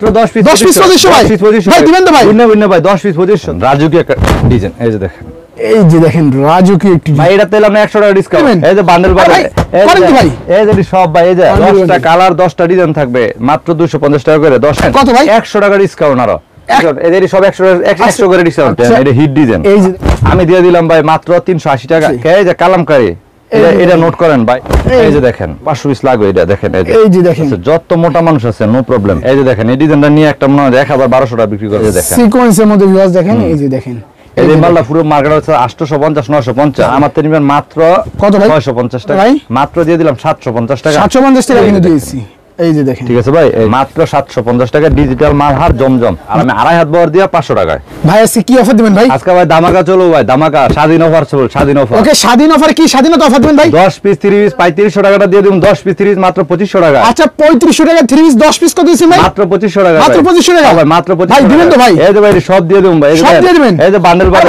মাত্র 10 পিস 2500 ভাই ভাই দিবেন তো ভাই উন্না ভাই 10 পিস 2500 রাজুকি একটা ডিজাইন এই যে দেখেন রাজুকি একটি ভাই এটা তেল আপনি 100 টাকা ডিসকাউন্ট এই যে বান্ডেল ভাই এই যে সব ভাই এই যে 10টা কালার 10টা ডিজাইন থাকবে মাত্র 250 টাকা করে 10 কত ভাই 100 টাকা ডিসকাউন্ট আরো এদের সব 100 করে ডিসকাউন্ট এটা হিট ডিজাইন এই যে আমি দিয়ে দিলাম ভাই মাত্র 380 টাকা এই যে কালামকারী এটা নোট করেন ভাই এই যে দেখেন 500 পিস লাগবে এটা দেখেন এই যে দেখেন যত মোটা মানুষ আছে নো প্রবলেম এই যে দেখেন এই ডিজাইনটা নিয়ে একটা মনে হয় 1200 টাকা বিক্রি করে দেখেন সিকোয়েন্সের মধ্যে ভিউয়ার্স দেখেন এই যে দেখেন এই যে মালটা পুরো মার্কেট হচ্ছে 850 950 আমার নিবেন মাত্র কত ভাই 950 টাকা মাত্র দিয়ে দিলাম 750 টাকা 750 টাকা কিনে দিয়েছি এই যে দেখেন ঠিক আছে ভাই মাত্র 750 টাকা ডিজিটাল মালহার জমজম আর আমি আড়াই হাত বহর দিয়া 500 টাকায় ভাই আজকে কি অফার দিবেন ভাই আজকে ভাই ধামাকা চলো ভাই ধামাকা স্বাধীন অফার চলো স্বাধীন অফার ওকে স্বাধীন অফার কি স্বাধীনতা অফার দিবেন ভাই 10 পিস 30 পিস 3500 টাকাটা দিয়ে দিন 10 পিস 30 মাত্র 2500 টাকা আচ্ছা 3500 টাকা 30 পিস 10 পিস কত দিছেন ভাই মাত্র 2500 টাকা মাত্র 2500 টাকা ভাই মাত্র 2500 ভাই দিবেন তো ভাই এই যে ভাই সব দিয়ে দেব ভাই সব দিয়ে দিবেন এই যে বান্ডেল ভাই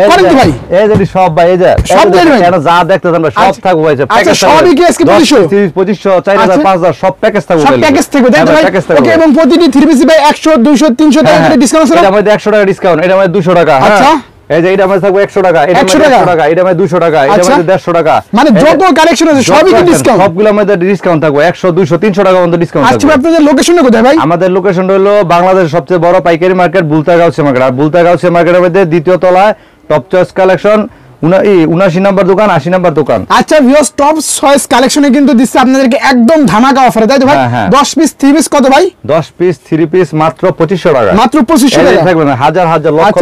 করেন তো ভাই এই যে সব ভাই এই যে সব দিয়ে দিবেন এটা যা দেখতেছেন আমরা সব থাকবো ভাই আচ্ছা সবই কি আজকে 2500 30 2500 4000 5000 সব প্যাকেজ থাকবে সব প্যাকেজ থাকবে তাই তো ভাই ওকে এবং প্রতিটি 3 পিস ভাই 100 200 300 টাকা করে ডিসকাউন্ট আছে এটা মধ্যে 100 টাকা ডিসকাউন্ট এটা মধ্যে 200 টাকা আচ্ছা এই যে এটা মধ্যে থাকবে 100 টাকা এটা মধ্যে 100 টাকা এটা মধ্যে 200 টাকা এটা মধ্যে 150 টাকা মানে যত কালেকশন আছে সবই কি ডিসকাউন্ট সবগুলোর মধ্যে ডিসকাউন্ট থাকবে 100 200 300 টাকা পর্যন্ত ডিসকাউন্ট থাকবে আচ্ছা আপনাদের লোকেশনটা কোথায় ভাই আমাদের লোকেশনটা হলো বাংলাদেশের সবচেয়ে বড় পাইকারি মার্কেট বুলতাগাঁও মার্কেট আর বুলতাগাঁও মার্কেটের মধ্যে দ্বিতীয় তলায় টপ চয়েস কালেকশন 79 নাম্বার দোকান 80 নাম্বার দোকান আচ্ছা ভিউয়ার্স টপ চয়েস কালেকশনে কিন্তু দিচ্ছে আপনাদেরকে একদম ধামাকা অফারে তাই তো ভাই 10 পিস 3 পিস কত ভাই 10 পিস 3 পিস মাত্র 2500 টাকা মাত্র 2500 টাকা থাকবে না হাজার হাজার লক্ষ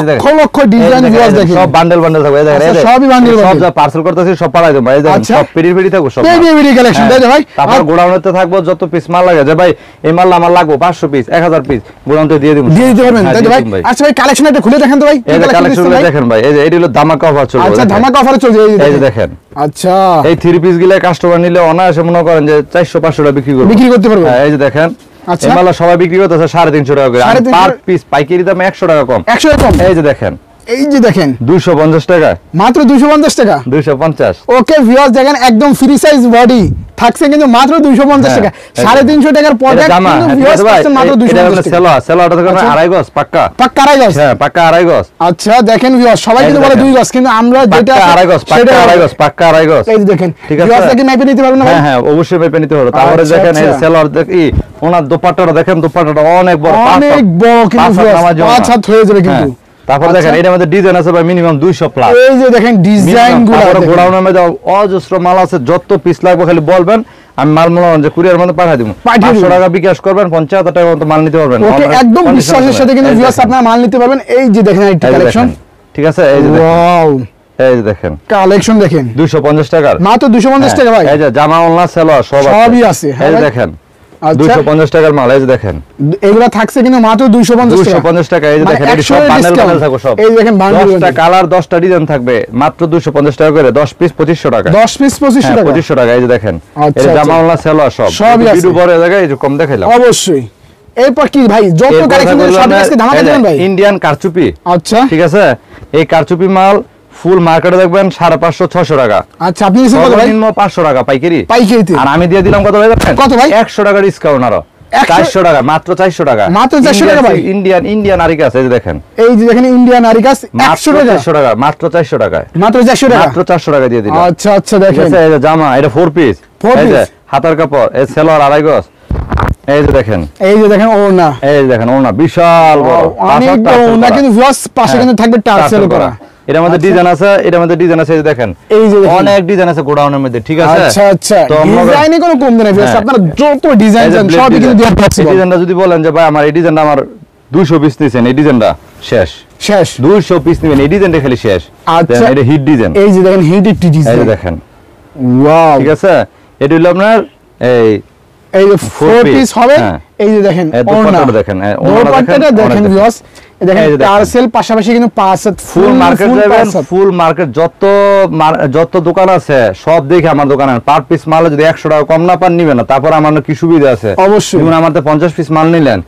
লক্ষ লক্ষ ডিজাইন ভিউয়ার্স দেখেন সব বান্ডেল বান্ডেল থাকবে দেখেন সবই বান্ডেল সব যা পার্সেল করতেছি সব পাঠাই দেব ভাই দেখেন সব পেরি পেরি থাকবে সব পেরি পেরি কালেকশন তাই তো ভাই তারপর গোডাউনেতে থাকবো যত পিস মাল লাগে যে ভাই এই মাল আমার লাগবে 500 পিস 1000 পিস গোডাউনতে দিয়ে দিব দিয়ে দিতে পারবেন তাই তো ভাই আচ্ছা ভাই কালেকশন একটু খুলে দেখেন তো ভাই এই কালেকশনগুলো দেখেন ভাই এই যে এটি হলো ধামাকা অফার চলবে আচ্ছা ধামাকা অফারে চলছে এই যে দেখেন আচ্ছা এই 3 পিস গুলো কাস্টমার নিলে অনায়াসে মনে করেন যে 400 500 টাকা বিক্রি করতে পারবে এই যে দেখেন আচ্ছা এই মাল সবাই বিক্রি করতেছে 350 টাকা করে আর পার পিস পাইকারি দামে 100 টাকা কম 100 টাকা কম এই যে দেখেন 250 টাকা মাত্র 250 টাকা 250 ওকে ভিউয়ার্স দেখেন একদম ফ্রি সাইজ বডি থাকছে কিন্তু মাত্র 250 টাকা 350 টাকার প্রোডাক্ট কিন্তু ভিউয়ার্স পাচ্ছেন মাত্র 250 টাকা সেলারটা দেখেন আড়াই গজ পাক্কা আড়াই গজ হ্যাঁ পাক্কা আড়াই গজ আচ্ছা দেখেন ভিউয়ার্স সবাই কিন্তু বলে 2 গজ কিন্তু আমরা যেটা আড়াই গজ পাক্কা আড়াই গজ এই দেখেন ভিউয়ার্স কি মেপে নিতে পারবেন না হ্যাঁ হ্যাঁ অবশ্যই মেপে নিতে হবে তারপরে দেখেন এই সেলার দেখি ওনার দোপাট্টাটা দেখেন দোপাট্টাটা অনেক বড় কিন্তু ভিউয়ার্স 5 হয়ে যাবে কিন্তু তারপর দেখেন এর মধ্যে ডিজাইন আছে ভাই মিনিমাম 200 প্লাস এই যে দেখেন ডিজাইনগুলো আর গোডাউনের মধ্যে অজস্র মাল আছে যত পিস লাগবে খালি বলবেন আমি মাল মনে যে কুরিয়ার মধ্যে পাঠিয়ে দেব 500 টাকা বিকাশ করবেন 50 টাকা মতো মাল নিতে পারবেন ওকে একদম বিশ্বাসের সাথে কিন্তু ভিউয়ার্স আপনারা মাল নিতে পারবেন এই যে দেখেন এই কালেকশন ঠিক আছে এই যে ওয়াও এই যে দেখেন কালেকশন দেখেন 250 টাকা মাত্র 250 টাকা ভাই এই যে জামা ওন্না সেলোয়ার সবই আছে এই যে দেখেন 250 টাকার মাল এই যে দেখেন এগুলা থাকছে কিন্তু মাত্র 250 টাকা এই যে দেখেন এই সব বান্ডেল বান্ডেল থাকবে সব এই দেখেন বান্ডেল 10টা কালার 10টা ডিজাইন থাকবে মাত্র 250 টাকা করে 10 পিস 2500 টাকা 10 পিস 2500 টাকা 2500 টাকা এই যে দেখেন এই জামা ওন্না সেলোয়ার সব ভিডিও বড় জায়গায় এই যে কম দেখাইলাম অবশ্যই এরপর কি ভাই যত কালেকশন সব আজকে ধামাকা দেন ভাই ইন্ডিয়ান কারচুপি আচ্ছা ঠিক আছে এই কারচুপি মাল ফুল মার্কেটে দেখবেন 550 600 টাকা আচ্ছা আপনি দিছেন কত ভাই 500 টাকা পাইকারিতে আর আমি দিয়ে দিলাম কত ভাই কত ভাই 100 টাকা ডিসকাউন্ট আরো 400 টাকা মাত্র 400 টাকা মাত্র 400 টাকা ভাই ইন্ডিয়ান আরিকাস এই যে দেখেন ইন্ডিয়ান আরিকাস 100 টাকা মাত্র 400 টাকা মাত্র 400 টাকা দিয়ে দিলাম আচ্ছা আচ্ছা দেখেন এই যে জামা এটা 4 পিস এই যে হাতার কাপড় এই সেলোয়ার আড়াই গজ এই যে দেখেন ওড়না এই যে দেখেন ওড়না বিশাল বড় অনেক বড় ওড়না কিন্তু ভিউয়ার্স পাশে কিন্তু থাকবে টার্সেল করা এর মধ্যে ডিজাইন আছে এই যে দেখেন এই যে অনেক ডিজাইন আছে গোডাউনের মধ্যে ঠিক আছে আচ্ছা আচ্ছা ডিজাইনে কোনো কম দেন ভিউয়ার্স আপনারা যত ডিজাইন চান সবই কিন্তু দেওয়া আছে ডিজাইনটা যদি বলেন যে ভাই আমার এই ডিজাইনটা আমার 200 পিস নিছেন এই ডিজাইনটা শেষ 200 পিস নেবেন এই ডিজাইনটা খালি শেষ আচ্ছা এটা হিট ডিজাইন এই যে দেখেন হিট ডিজাইন এই যে দেখেন ওয়াও ঠিক আছে এটা হলো আপনার এই যে 4 পিস হবে এই যে দেখেন দোপাট্টাটা দেখেন দোপাট্টাটা দেখেন ভিউয়ার্স দেখেন টার্সেল পাশাপাশি কিন্তু পাঁচ ফুল মার্কেট যাবেন ফুল মার্কেট যত দোকান আছে সব দেখে আমার দোকানে পার পিস মাল যদি 100 টাকা কম না পান নিবেন না তারপর আমার কি সুবিধা আছে অবশ্যই যেমন আমাদের 50 পিস মাল নিলেন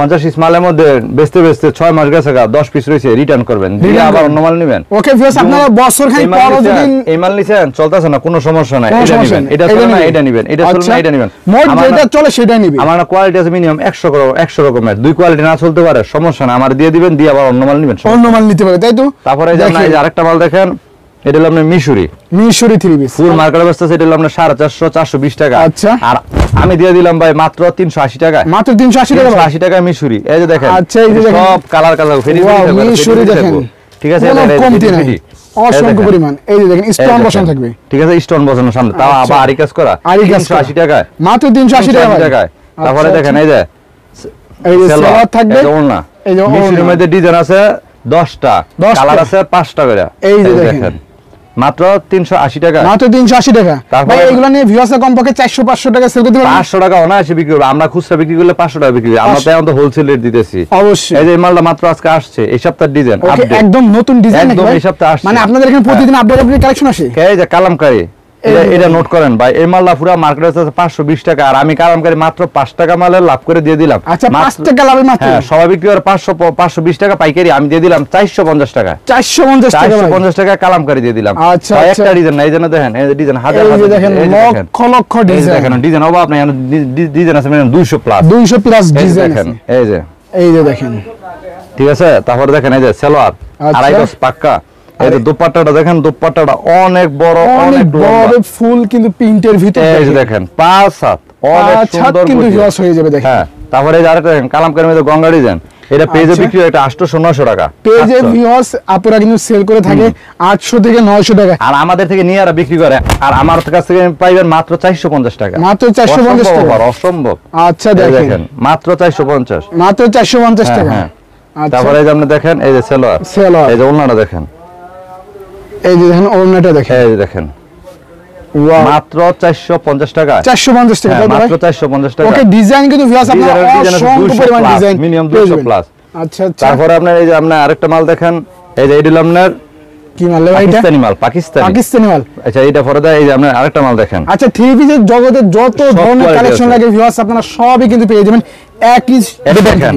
50 পিস মালের মধ্যে বেচতে 6 মাস গেছে 10 পিস রয়েছে রিটার্ন করবেন, দিয়ে আবার অন্য মাল নেবেন। ওকে ভিউয়ার্স, আপনারা বছর খাই পর যদি এই মাল নিছেন চলতেছে না, কোনো সমস্যা নাই, এটা নেবেন, এটা চলে না এটা নেবেন, এটা চলে না এটা নেবেন, মোট যেটা চলে সেটাই নেবেন। আমার কোয়ালিটি আছে মিনিমাম 100 রকমের, দুই কোয়ালিটি না চলতে পারে সমস্যা না, আমার দিয়ে দিবেন, দিয়ে আবার অন্য মাল নেবেন, অন্য মাল নিতে পারে, তাই তো। তারপরে এই যে আরেকটা মাল দেখেন, এটা হলো আপনার মিশরি 3 পিস ফুল মার্কেট অবস্থা, এটা হলো আপনার 450 420 টাকা। আচ্ছা, আর আমি দিয়ে দিলাম ভাই মাত্র 380 টাকা, মাত্র 380 টাকা, 380 টাকা মিশরি। এই যে দেখেন, আচ্ছা এই যে দেখেন সব কালার ফেরি মিশরি দেখেন, ঠিক আছে, কোনো কমতি নাই, অসংখ্য পরিমাণ। এই যে দেখেন স্টোন বসানো থাকবে, ঠিক আছে, স্টোন বসানো সামনে, তাও আবার আরি কাজ করা, 380 টাকা, মাত্র 380 টাকা। তারপরে দেখেন এই যে সেলার থাকবে, এই যে মিশরির মধ্যে ডিজাইন আছে 10টা, কালার আছে 5টা করে। এই যে দেখেন মাত্র 380 টাকা, মাত্র 380 টাকা। ভাই এগুলো নিয়ে ভিউয়ার্স কমপক্ষে 400 500 টাকা সেল করতে পারবেন। 500 টাকা অনায়াসে বিক্রি করব আমরা, খুচরা বিক্রি করলে 500 টাকা বিক্রি করি, আমরা তো এখন তো হোলসেল রেট দিতেছি। অবশ্যই এই যে মালটা মাত্র আজকে আসছে, এই সপ্তাহের ডিজাইন আপডেট, একদম নতুন ডিজাইন, একদম এই সপ্তাহে আসছে, মানে আপনাদের এখানে প্রতিদিন আপডেট কালেকশন আসে। এই যে কালামকারী, এটা নোট করেন ভাই, এই মালটা পুরো মার্কেটে আছে 520 টাকা, আর আমি কালামকারী মাত্র 5 টাকা মালের লাভ করে দিয়ে দিলাম। আচ্ছা 5 টাকা লাভে মাত্র, হ্যাঁ সবাই বিক্রি করে 520 টাকা পাইকারি, আমি দিয়ে দিলাম 450 টাকা, 450 টাকা কালামকারী দিয়ে দিলাম। আচ্ছা একটা ডিজাইন না, এই জন্য দেখেন এই ডিজাইন হাজার হাজার দেখেন, লক্ষ লক্ষ ডিজাইন দেখেন, ডিজাইন অভাব নাই, ডিজাইন আছে মানে 200 প্লাস ডিজাইন দেখেন, এই যে দেখেন, ঠিক আছে। তারপরে দেখেন এই যে সালোয়ার আড়াই গজ পাক্কা, এই যে দোপাট্টাটা দেখেন, দোপাট্টাটা অনেক বড় ফুল কিন্তু প্রিন্টের ভিতরে, এই যে দেখেন 5 হাত অনেক সুন্দর কিন্তু ভিউয়ার্স হয়ে যাবে দেখেন। হ্যাঁ তারপরে এই যে আরেকটা দেখেন কালামকারীর মধ্যে গঙ্গা ডিজাইন, এটা পেজে বিক্রি হয় এটা 800 900 টাকা, পেজে ভিউয়ার্স আপুরা কিন্তু সেল করে থাকে 800 থেকে 900 টাকা, আর আমাদের থেকে নিয়ে আর বিক্রি করে, আর আমার কাছ থেকে পাইবেন মাত্র 450 টাকা, মাত্র 450 টাকা, অসম্ভব। আচ্ছা দেখেন মাত্র 450, মাত্র 450 টাকা। আচ্ছা তারপরে এই যে আপনি দেখেন এই যে সালোয়ার, এই যে ওড়নাটা দেখেন, এই যে দেখেন ওড়নাটা দেখেন, এই যে দেখেন মাত্র 450 টাকা, 450 টাকা, মাত্র 450 টাকা। ওকে ডিজাইন কিন্তু ভিউয়ার্স আপনারা অসংখ্য পরিমাণ ডিজাইন মিনিমাম 200 প্লাস। আচ্ছা আচ্ছা তারপরে আপনার এই যে আপনি আরেকটা মাল দেখেন, এই যে এটা আপনার কি মাল ভাই, এটা পাকিস্তানি মাল, পাকিস্তানি মাল। আচ্ছা এটা পরে দেয়, এই যে আপনার আরেকটা মাল দেখেন। আচ্ছা থ্রি পিসের জগতে যত ধরনের কালেকশন লাগে ভিউয়ার্স আপনারা সবই কিন্তু পেয়ে যাবেন একই। এটা দেখেন,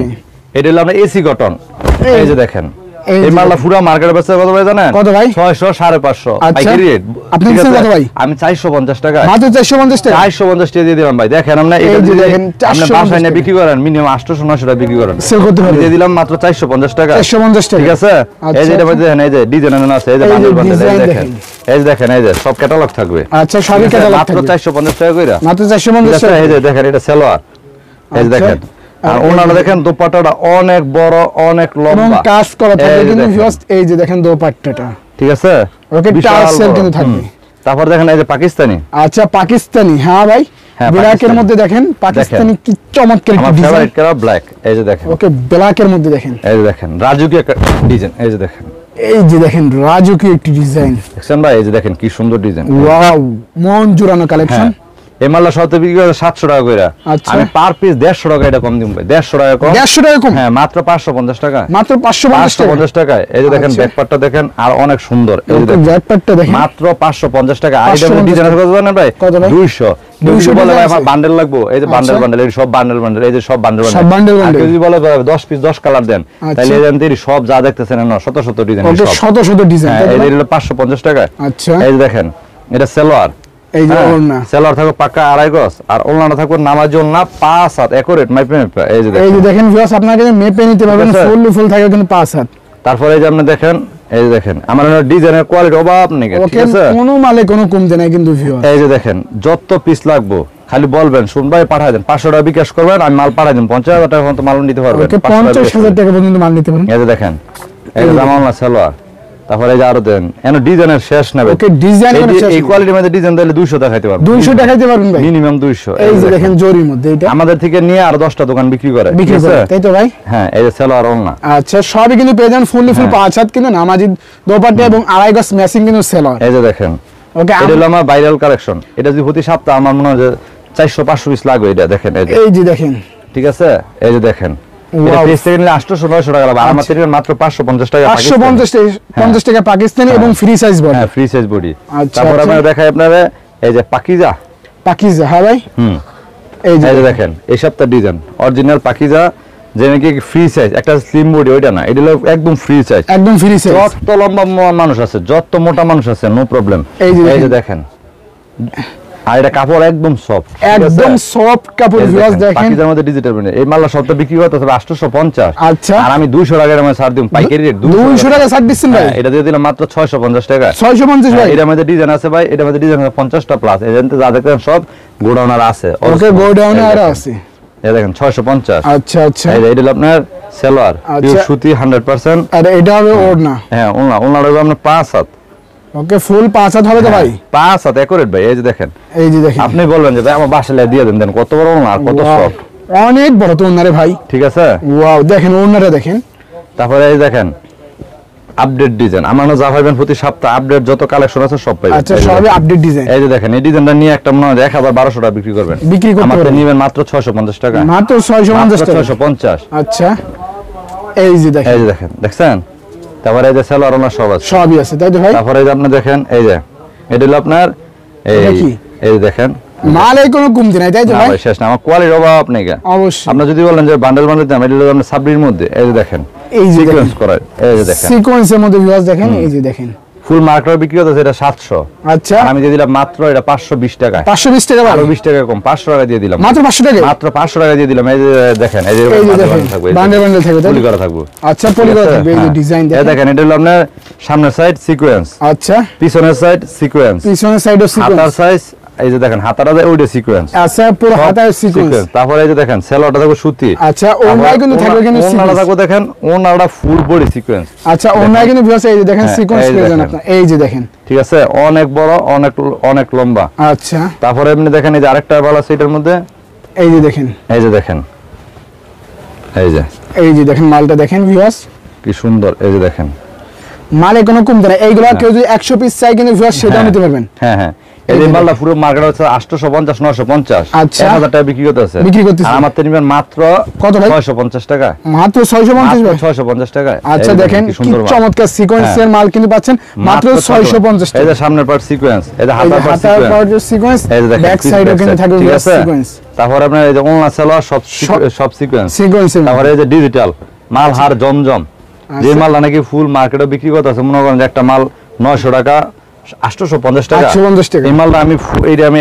এটা হলো আপনার এসি কটন, এই যে দেখেন এই মালটা পুরো মার্কেটে বেচছে কত ভাই জানেন? কত ভাই? 600 550 পাইকারি রেট। আপনি দিচ্ছেন কত ভাই? আমি 450 টাকা, মাত্র 450 টাকা, 450 টাকা দিয়ে দিলাম ভাই। দেখেন আমরা এটা যদি আপনি বাসায় নিয়ে বিক্রি করেন মিনিমাম 800 900 টাকা বিক্রি করেন, সেল করতে পারবেন, দিয়ে দিলাম মাত্র 450 টাকা, 450 টাকা, ঠিক আছে। এই যে এটা মধ্যে দেখেন, এই যে ডিজাইন আছে, এই যে বান্ডেল দেখেন, এই যে দেখেন, এই যে সব ক্যাটালগ থাকবে। আচ্ছা সবই ক্যাটালগ মাত্র 450 টাকা কইরা, মাত্র 450 টাকা। এই যে দেখেন এটা সালোয়ার, এই যে দেখেন, আর ওনারা দেখেন দোপাট্টাটা অনেক বড় অনেক লম্বা কাজ করা থাকে কিন্তু ভিউয়ার্স এই যে দেখেন দোপাট্টাটা, ঠিক আছে, ওকে টার্সেল কিন্তু থাকবে। তারপর দেখেন এই যে পাকিস্তানি, আচ্ছা পাকিস্তানি, হ্যাঁ ভাই ব্ল্যাকের মধ্যে দেখেন পাকিস্তানি কি চমৎকার আমার ফেভারিট কালার ব্ল্যাক, এই যে দেখেন, ওকে ব্ল্যাকের মধ্যে দেখেন, এই যে দেখেন রাজুকি একটা ডিজাইন, এই যে দেখেন, এই যে দেখেন রাজুকি একটি ডিজাইন দেখছেন ভাই, এই যে দেখেন কি সুন্দর ডিজাইন, ওয়াও মন জুড়ানো কালেকশন। এই মালটা সত্যি বিক্রি করে 700 টাকা কইরা, আমি পার পিস 150 টাকা এটা কম দিম ভাই, 150 টাকা কম, 150 টাকা কম, হ্যাঁ মাত্র 550 টাকা, মাত্র 550 টাকা। এই যে দেখেন ব্যাকপার্টটা দেখেন আর অনেক সুন্দর, এই যে ব্যাকপার্টটা দেখেন মাত্র 550 টাকা। আর এটা ডিজাইন কত জানেন ভাই? 200 বলে ভাই আমার বান্ডেল লাগবে, এই যে বান্ডেল এই সব বান্ডেল, এই যে সব বান্ডেল, আর যদি বলে 10 পিস 10 কালার দেন, তাহলে এই যে সব যা দেখতেছেন না শত শত ডিজাইন, সব শত ডিজাইন, এই যে হলো 550 টাকা। আচ্ছা এই যে দেখেন এটা সালোয়ার, এই যে ওড়না, সালোয়ার থাকবে পাক্কা আড়াই গজ, আর ওড়নাটা থাকবে নামাজ ওড়না 5 হাত একুরেট মাপে মাপে, এই যে দেখেন, এই যে দেখেন ভিউয়ার্স আপনারা কিন্তু মেপে নিতে পারবেন, ফুল থাকবে কিন্তু 5 হাত। তারপরে এই যে আপনি দেখেন, এই যে দেখেন আমার ডিজাইনের কোয়ালিটি অভাব নেই, ঠিক আছে, কোনো মালে কোনো কমতে নাই কিন্তু ভিউয়ার্স। এই যে দেখেন যত পিস লাগবে খালি বলবেন, শুনবাই পাঠায় দেন, 500 টাকা বিকাশ করবেন, আমি মাল পাঠাই দেন, 50,000 টাকা পর্যন্ত মাল নিতে পারবেন, 50,000 টাকা পর্যন্ত মাল নিতে পারেন। এই যে দেখেন এই যে জামাওয়ালা সালোয়ার, তারপরে এই যে আরো দেন, এন ডিজাইনের শেষ নেবে, ওকে ডিজাইন করে শেষ, এই কোয়ালিটির মধ্যে ডিজাইন দিলে 200 দেখাইতে পারবেন, 200 দেখাইতে পারবেন ভাই, মিনিমাম 200। এই যে দেখেন জরির মধ্যে, এটা আমাদের থেকে নিয়ে আর 10টা দোকান বিক্রি করে, তাই তো ভাই? হ্যাঁ এই যে সালোয়ার ওড়না, আচ্ছা সবই কিন্তু পেয়ে যান ফুল 5 হাত কিন্তু নামাজি দোপাট্টা এবং আড়াই গজ ম্যাচিং কিন্তু সালোয়ার, এই যে দেখেন। ওকে এটা হলো আমার ভাইরাল কালেকশন, এটা যদি প্রতি সপ্তাহে আমার মনে হয় যে 400 500 পিস লাগবে, এটা দেখেন, এই যে দেখেন, ঠিক আছে, এই যে দেখেন এটা পিস থেকে নিলে 800 900 টাকা লাগবে, আর আমার থেকে মাত্র 550 টাকা, 550 টাকা পাকিস্তানি এবং ফ্রি সাইজ বডি, হ্যাঁ ফ্রি সাইজ বডি। তারপর আমরা দেখাই আপনারা এই যে পাকিজা, হ্যাঁ ভাই, এই যে দেখেন এই সপ্তাহ ডিজাইন অরিজিনাল পাকিজা, যে নাকি ফ্রি সাইজ, একটা স্লিম বডি ওইটা না, এটা হলো একদম ফ্রি সাইজ, একদম ফ্রি সাইজ। যত লম্বা মানুষ আছে, যত মোটা মানুষ আছে, নো প্রবলেম। এই যে দেখেন, আর এটা কাপড় একদম সফট, একদম সফট কাপড় ভিউয়ার্স দেখেন। পাকিজার মধ্যে ডিজিটাল প্রিন্ট, এই মালটা সবটা বিক্রি করতে হবে 850। আচ্ছা, আর আমি 200 টাকার মধ্যে ছাড় দিম, পাইকারি রেট 200 টাকা ছাড় দিচ্ছেন ভাই? এটা দিয়ে দিলাম মাত্র 650 টাকা। 650 ভাই? এটার মধ্যে ডিজাইন আছে ভাই, এটার মধ্যে ডিজাইন আছে 50টা প্লাস। এজেন্টে যা দেখেন সব গোডাউনার আছে। ওকে, গোডাউনার আছে। এই দেখেন 650। আচ্ছা আচ্ছা, এই এটা হলো আপনার সালোয়ার, পিওর সুতি 100%। আর এটা হবে ওড়না? হ্যাঁ, ওড়না হবে আপনার 5 হাত। ওকে, ফুল 5 হাত হবে তো ভাই? 5 হাত একুরেট ভাই। এই যে দেখেন, এই যে দেখেন, আপনি বলবেন যে ভাই আমার বাসায় দিয়ে দেন, কত বড় ওড়না আর কত সফট, অনেক বড় তো ওড়না রে ভাই। ঠিক আছে, ওয়াও, দেখেন ওড়নাটা দেখেন। তারপরে এই দেখেন আপডেট ডিজাইন, আমার না যা পাইবেন প্রতি সপ্তাহে আপডেট যত কালেকশন আছে সব পাইবেন। আচ্ছা, সবই আপডেট ডিজাইন। এই যে দেখেন, এই ডিজাইনটা নিয়ে একটা মনে হয় 1000-1200 টাকা বিক্রি করবেন, বিক্রি করতে আমাদের পারবেন। নেবেন মাত্র 650 টাকা, মাত্র 650 টাকা, 650। আচ্ছা, এই যে দেখেন, এই যে দেখেন, দেখছেন? তারপরে এই যে সালোয়ার ওড়না সব আছে, সবই আছে তাই তো ভাই? তারপরে এই যে আপনি দেখেন, এই যে এটা হলো আপনার এই যে দেখেন, মালে কোনো কমতি নাই তাই তো ভাই? শেষ না, আমার কোয়ালিটির অভাব নেই। অবশ্যই আপনি যদি বলেন যে বান্ডেল দাম, এটা হলো আপনার সাবরির মধ্যে। এই যে দেখেন, এই যে সিকোয়েন্স করা, এই যে দেখেন সিকোয়েন্সের মধ্যে ভিউয়ার্স দেখেন, এই যে দেখেন ফুল মার্কেটে বিক্রি হচ্ছে এটা 700। আচ্ছা, আমি দিয়ে দিলাম মাত্র এটা 520 টাকা। 520 টাকা? আরো 20 টাকা কম, 500 টাকা দিয়ে দিলাম, মাত্র 500 টাকা, মাত্র 500 টাকা দিয়ে দিলাম। এই যে দেখেন, এই যে থাকবে, বান্ডেল থাকবে, পলি করা থাকবে। আচ্ছা, পলি করা থাকবে। এই যে ডিজাইন দেখেন, এই দেখেন, এটা হলো আপনার সামনের সাইড সিকোয়েন্স, আচ্ছা, পিছনের সাইড সিকোয়েন্স, পিছনের সাইডও সিকোয়েন্স, হাতার সাইজ এই যে দেখেন, হাতাটা ওইটা সিকোয়েন্স, আচ্ছা, পুরো হাতায় সিকোয়েন্স। তারপরে এই যে দেখেন সালোয়ারটা থাকবে সুতি। আচ্ছা, ওড়নায় কিন্তু থাকবে কিন্তু ওড়নাটা থাকবে দেখেন, ওড়নাটা ফুল বডি সিকোয়েন্স। আচ্ছা, ওড়নায় কিন্তু ভিউয়ার্স এই যে দেখেন সিকোয়েন্স পেয়েছেন আপনারা, এই যে দেখেন, ঠিক আছে, অনেক বড়, অনেক লম্বা। আচ্ছা, তারপরে এমনি দেখেন, এই যে আরেকটা বাল আছে এটার মধ্যে, এই যে দেখেন, এই যে দেখেন, এই যে দেখেন মালটা দেখেন ভিউয়ার্স কি সুন্দর। এই যে দেখেন, মালে কোনো কমতি নাই। এইগুলা কেউ যদি 100 পিস চাই কিন্তু ভিউয়ার্স সেটাও নিতে পারবেন। হ্যাঁ হ্যাঁ, এই যে মালটা পুরো মার্কেট হচ্ছে 850 950, আচ্ছা, 1000 টাকা বিক্রি করতেছে, আর আমার তো নিবেন মাত্র কত ভাই? 650 টাকা, মাত্র 650 ভাই? 650 টাকা। আচ্ছা, দেখেন কি চমৎকার সিকোয়েন্সের মাল কিন্তু পাচ্ছেন মাত্র 650 টাকা। এই যে সামনের পার্ট সিকোয়েন্স, এই যে হাতার পার্ট সিকোয়েন্স, এই যে দেখেন ব্যাক সাইডেও কিন্তু থাকবে সিকোয়েন্স। তারপর আপনার এই যে ওড়না সালোয়ার সব সিকোয়েন্স। তারপরে এই যে ডিজিটাল মাল হার জমজম, যে মালটা নাকি ফুল মার্কেটে বিক্রি করতেছে, মনে করেন যে একটা মাল 900 টাকা 850 টাকা, এই মালটা আমি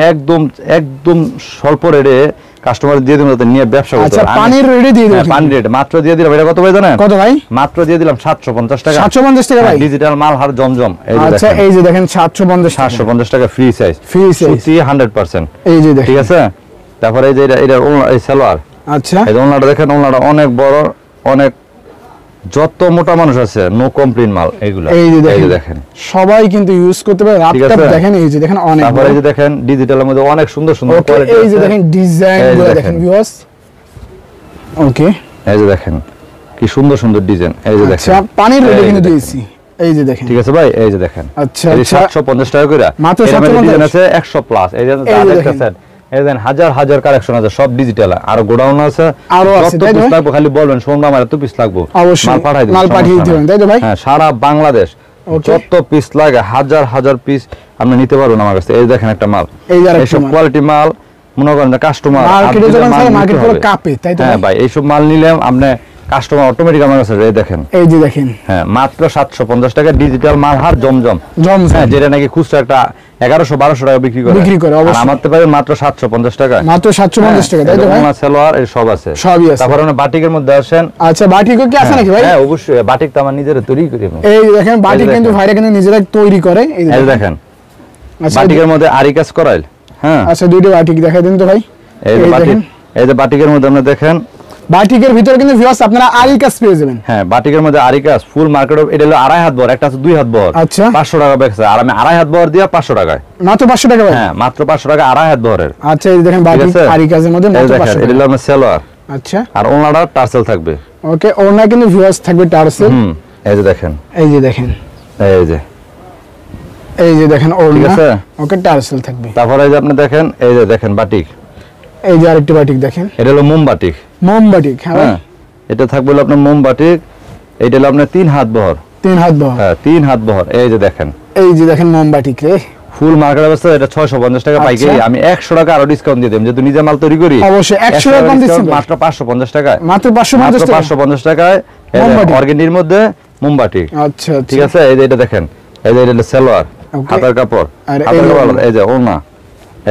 একদম স্বল্প রেটে কাস্টমার দিয়ে দিলাম, যাতে নিয়ে ব্যবসা করতে পারে। পানির রেটে দিয়ে দিলাম, পানির রেট মাত্র দিয়ে দিলাম। এটা কত ভাই জানেন? কত ভাই? মাত্র দিয়ে দিলাম 750 টাকা। 750 টাকা ভাই? ডিজিটাল মাল হার জমজম। এই যে আচ্ছা, এই যে দেখেন 750 টাকা ফ্রি সাইজ, সুতি 100%। এই যে দেখেন, ঠিক আছে। তারপরে এই যে এটা এই সালোয়ার, আচ্ছা, এই ওড়নাটা দেখেন, ওড়নাটা অনেক বড়, অনেক, যত মোটা মানুষ আছে নো কমপ্লেইন মাল এগুলো। এই যে দেখেন, সবাই কিন্তু ইউজ করতে পারে। রাতটা দেখেন, এই যে দেখেন অনেক। তারপরে এই যে দেখেন ডিজিটালের মধ্যে অনেক সুন্দর কোয়ালিটি। এই যে দেখেন ডিজাইনগুলো দেখেন ভিউয়ার্স। ওকে, এই যে দেখেন কি সুন্দর ডিজাইন। এই যে দেখেন, আচ্ছা, পানির রেটে কিন্তু দিয়েছি। এই যে দেখেন, ঠিক আছে ভাই। এই যে দেখেন, আচ্ছা, 750 টাকা করে মাত্র 750 ডিজাইন আছে 100 প্লাস। এই যে আরেকটা সেট, এই দেন হাজার কালেকশন আছে, সব ডিজিটাল। আর গোডাউন আছে, আরো আছে তাই না? লাগবে খালি বলবেন, শুনলাম আমার এত পিস লাগবে, মাল পাঠিয়ে দিবেন তাই তো ভাই? হ্যাঁ, সারা বাংলাদেশ যত পিস লাগে হাজার পিস আপনি নিতে পারবেন আমার কাছে। এই দেখেন একটা মাল, এইসব কোয়ালিটি মাল মনে করেন কাস্টমার মার্কেট পুরো কাপে তাই তো? হ্যাঁ ভাই, এইসব মাল নিলে আপনি কাস্টমার অটোমেটিক আমার কাছে। এই দেখেন, এই যে দেখেন, হ্যাঁ, মাত্র 750 টাকা ডিজিটাল মাল হার জমজম। হ্যাঁ, যেটা নাকি খুচরা একটা 1100-1200 টাকা বিক্রি করে, আর আমার তো পাবেন মাত্র 750 টাকা, মাত্র 750 টাকা তাই তো ভাই? সালোয়ার এই সব আছে, সবই আছে। তারপর আমরা বাটিকের মধ্যে আসেন। আচ্ছা, বাটিকও কি আছে নাকি ভাই? হ্যাঁ, অবশ্যই, বাটিক তো আমার নিজের তৈরি করি আমি। এই দেখেন, বাটিক কিন্তু ভাইরা কিন্তু নিজেরা তৈরি করে। এই দেখেন, বাটিকের মধ্যে আরি কাজ করাইল। হ্যাঁ, আচ্ছা, দুইটা বাটিক দেখাই দিন তো ভাই। এই যে বাটিক, এই যে বাটিকের মধ্যে আপনি দেখেন, বাটিকের ভিতরে কিন্তু ভিউয়ার্স আপনারা আরি কাজ পেয়ে যাবেন। হ্যাঁ, বাটিকের মধ্যে আরি কাজ ফুল মার্কেট, এটা হলো 2.5 হাত বহর, একটা আছে 2 হাত বহর। আচ্ছা, 500 টাকা বেচছে, আর আমি 2.5 হাত বহর দিয়া 500 টাকায়, মাত্র 500 টাকা ভাই? হ্যাঁ, মাত্র 500 টাকা 2.5 হাত বহরের। আচ্ছা, এই দেখেন বাটিক আরি কাজের মধ্যে মাত্র 500 টাকা। এটা হলো আমার সালোয়ার। আচ্ছা, আর ওনাটা টার্সেল থাকবে। ওকে, ওনা কিন্তু ভিউয়ার্স থাকবে টার্সেল। এই যে দেখেন, এই যে দেখেন, এই যে দেখেন ওনা, ঠিক আছে। ওকে, টার্সেল থাকবে। তারপরে এই যে আপনি দেখেন, এই যে দেখেন বাটিক, এই যে আরেকটা বাটিক দেখেন, এটা হলো মোম বাটিক। হ্যাঁ, এটা থাকবে হলো আপনার মোম বাটিক। এটা হলো আপনার 3 হাত বহর। 3 হাত বহর? হ্যাঁ, 3 হাত বহর। এই যে দেখেন, এই যে দেখেন মোম বাটিক রে। ফুল মার্কেট অবস্থা এটা 650 টাকা পাইকারি, আমি 100 টাকা আরো ডিসকাউন্ট দিয়ে দেব, যেহেতু নিজে মাল তৈরি করি। অবশ্যই 100 টাকা কম দিচ্ছেন, মাত্র 550 টাকায়, মাত্র 550 টাকায় অর্গানির মধ্যে মোমবাতি। আচ্ছা ঠিক আছে, এই যে এটা দেখেন, এই যে এটা সালোয়ার, হাতার কাপড়, হাতার কাপড়, এই যে ওড়না,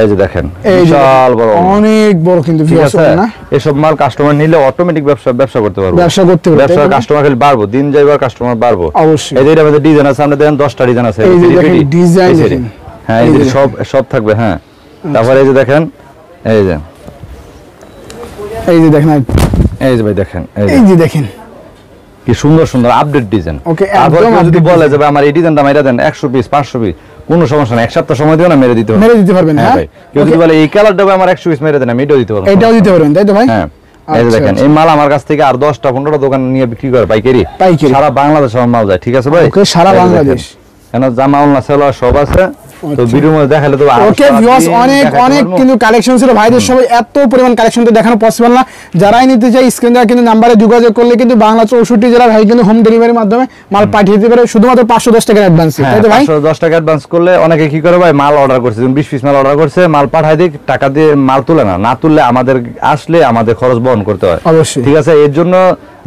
এই যে দেখেন বিশাল বড়, অনেক বড় কিন্তু ভিউয়ার্স না। এসব মাল কাস্টমার নিলে অটোমেটিক ব্যবসা করতে পারবে, ব্যবসা কাস্টমার খালি বাড়বো, দিন যাইবার কাস্টমার বাড়বো। অবশ্যই এই যে এটা আমাদের ডিজাইন আছে, আমরা দেখেন 10টা ডিজাইন আছে, এই যে দেখেন ডিজাইন, হ্যাঁ এই যে সব থাকবে। হ্যাঁ, তারপরে এই যে দেখেন, এই যে দেখেন, এই যে ভাই দেখেন, এই যে দেখেন কি সুন্দর সুন্দর আপডেট ডিজাইন। ওকে, একদম যদি বলে যাবে আমার এই ডিজাইনটা মাইরা দেন 100 পিস 500 পিস, কোনো সমস্যা নাই, এক সপ্তাহ সময় দিও না, মেরে দিতে পারবেন। হ্যাঁ ভাই, কেউ যদি বলে এই কালারটা আমার 100 পিস মেরে দেন, আমি এটাও দিতে পারবো, এটাও দিতে পারবেন, তাই তো ভাই? হ্যাঁ, এই যে দেখেন, এই মাল আমার কাছ থেকে আর 10টা 15টা দোকান নিয়ে বিক্রি করে পাইকারি, সারা বাংলাদেশ আমার মাল যায়। ঠিক আছে ভাই, ওকে, সারা বাংলাদেশ, কেন জামা ওলনা সেলোয়ার সব আছে, তো ভিডিওর মধ্যে দেখালে তো। ওকে ভিউয়ার্স, অনেক কিন্তু কালেকশন ছিল ভাইদের, সবাই এত পরিমাণ কালেকশন তো দেখানো পসিবল না। যারাই নিতে চাই স্ক্রিনে দেওয়া কিন্তু নাম্বারে যোগাযোগ করলে কিন্তু বাংলা 64 জেলার ভাই কিন্তু হোম ডেলিভারির মাধ্যমে মাল পাঠিয়ে দিতে পারে, শুধুমাত্র 510 টাকা অ্যাডভান্স। তাই তো ভাই, 510 টাকা অ্যাডভান্স করলে অনেকে কি করে ভাই, মাল অর্ডার করছে, 20 পিস মাল অর্ডার করছে, মাল পাঠায় দিক, টাকা দিয়ে মাল তুলে না তুললে আমাদের আসলে আমাদের খরচ বহন করতে হয়। অবশ্যই, ঠিক আছে। এর জন্য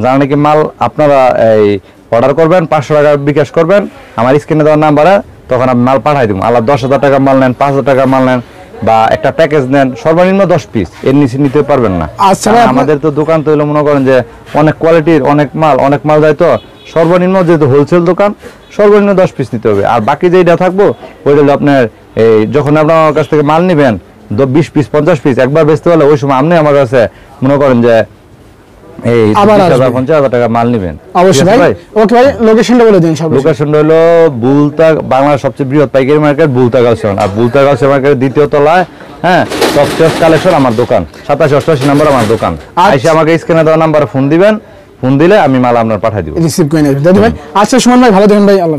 যারা নাকি মাল আপনারা এই অর্ডার করবেন, 500 টাকা বিকাশ করবেন আমার স্ক্রিনে দেওয়া নাম্বারে, তখন আমি মাল পাঠাই দিব। আল্লাহ 10,000 টাকা মাল নেন, 5,000 টাকা মাল নেন, বা একটা প্যাকেজ নেন, সর্বনিম্ন 10 পিস, এর নিচে নিতে পারবেন না। আমাদের তো দোকান তো মনে করেন যে অনেক কোয়ালিটির অনেক মাল যায়, তো সর্বনিম্ন যেহেতু হোলসেল দোকান, সর্বনিম্ন 10 পিস নিতে হবে। আর বাকি যেটা থাকবো ওইটা হলো আপনার এই যখন আপনার আমার কাছ থেকে মাল নেবেন 20 পিস 50 পিস একবার বেচতে পারলে, ওই সময় আপনি আমার কাছে মনে করেন যে এই 50,000 টাকা মাল নেবেন। অবশ্যই ভাই। ওকে ভাই, লোকেশনটা বলে দিন। সব লোকেশনটা হলো বুলতা, বাংলার সবচেয়ে বৃহৎ পাইকারি মার্কেট বুলতা গাউসিয়া, আর বুলতা গাউসিয়া মার্কেটের দ্বিতীয় তলায়, হ্যাঁ, টপ চয়েস কালেকশন আমার দোকান, 8788 নম্বর আমার দোকান। আইসা আমাকে স্ক্রিনে দেওয়া নাম্বারে ফোন দিবেন, ফোন দিলে আমি মাল আপনার পাঠিয়ে দিব, রিসিভ করে নেবেন। দাদু ভাই, আচ্ছা সুমন ভাই, ভালো থাকেন ভাই, আল্লাহ।